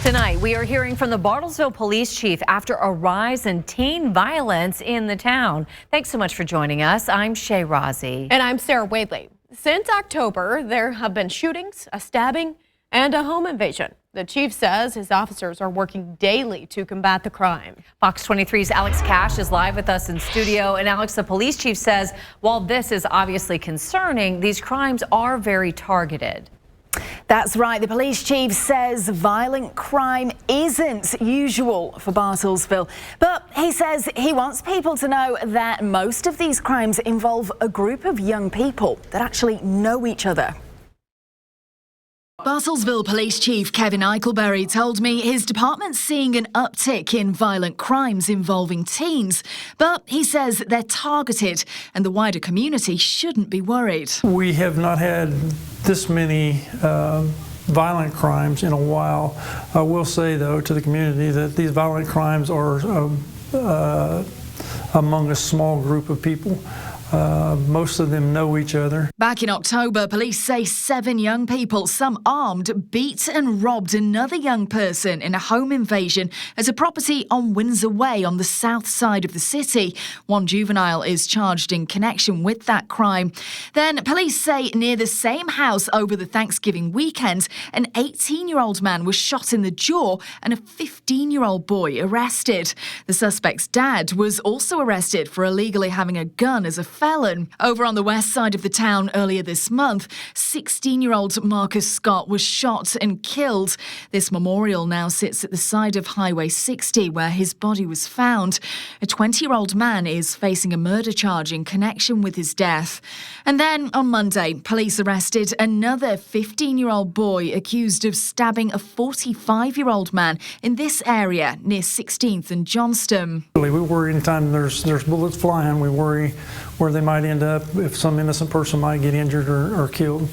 Tonight, we are hearing from the Bartlesville Police Chief after a rise in teen violence in the town. Thanks so much for joining us. I'm Shay Rozzi. And I'm Sarah Wadley. Since October, there have been shootings, a stabbing, and a home invasion. The chief says his officers are working daily to combat the crime. Fox 23's Alex Cash is live with us in studio. And Alex, the police chief says while this is obviously concerning, these crimes are very targeted. That's right. The police chief says violent crime isn't usual for Bartlesville, but he says he wants people to know that most of these crimes involve a group of young people that actually know each other. Bartlesville Police Chief Kevin Eichelberry told me his department's seeing an uptick in violent crimes involving teens, but he says they're targeted and the wider community shouldn't be worried. We have not had this many violent crimes in a while. I will say, though, to the community that these violent crimes are among a small group of people. Most of them know each other. Back in October, police say 7 young people, some armed, beat and robbed another young person in a home invasion at a property on Windsor Way on the south side of the city. One juvenile is charged in connection with that crime. Then police say near the same house over the Thanksgiving weekend, an 18-year-old man was shot in the jaw and a 15-year-old boy arrested. The suspect's dad was also arrested for illegally having a gun as a felon. Over on the west side of the town earlier this month, 16-year-old Marcus Scott was shot and killed. This memorial now sits at the side of Highway 60 where his body was found. A 20-year-old man is facing a murder charge in connection with his death. And then on Monday, police arrested another 15-year-old boy accused of stabbing a 45-year-old man in this area near 16th and Johnston. We worry anytime there's bullets flying. We worry where they might end up, if some innocent person might get injured or killed.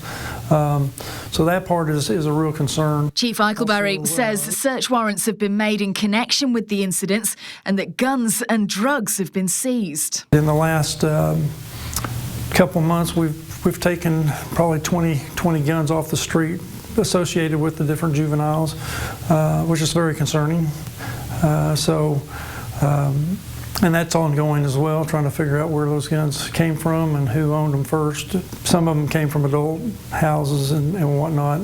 So that part is a real concern. Chief Eichelberry says search warrants have been made in connection with the incidents and that guns and drugs have been seized. In the last couple months, we've taken probably 20 guns off the street associated with the different juveniles, which is very concerning. And that's ongoing as well, trying to figure out where those guns came from and who owned them first. Some of them came from adult houses and whatnot.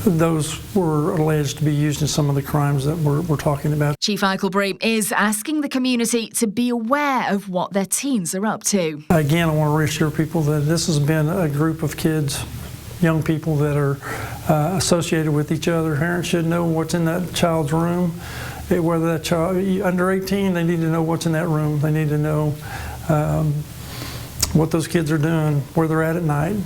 Those were alleged to be used in some of the crimes that we're talking about. Chief Eichelberry is asking the community to be aware of what their teens are up to. Again, I want to reassure people that this has been a group of kids, young people that are associated with each other. Parents should know what's in that child's room. Whether that child under 18, they need to know what's in that room. They need to know what those kids are doing, where they're at night.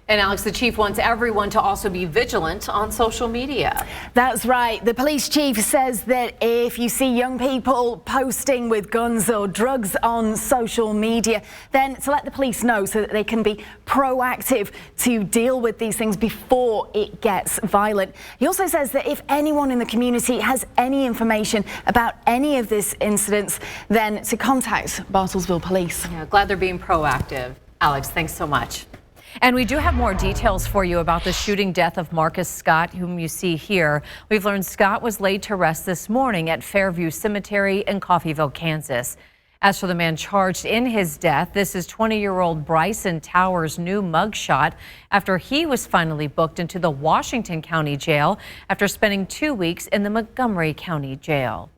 And Alex, the chief wants everyone to also be vigilant on social media. That's right. The police chief says that if you see young people posting with guns or drugs on social media, then to let the police know so that they can be proactive to deal with these things before it gets violent. He also says that if anyone in the community has any information about any of these incidents, then to contact Bartlesville Police. Yeah, glad they're being proactive. Alex, thanks so much. And we do have more details for you about the shooting death of Marcus Scott, whom you see here. We've learned Scott was laid to rest this morning at Fairview Cemetery in Coffeyville, Kansas. As for the man charged in his death, this is 20-year-old Bryson Towers' new mugshot after he was finally booked into the Washington County Jail after spending 2 weeks in the Montgomery County Jail.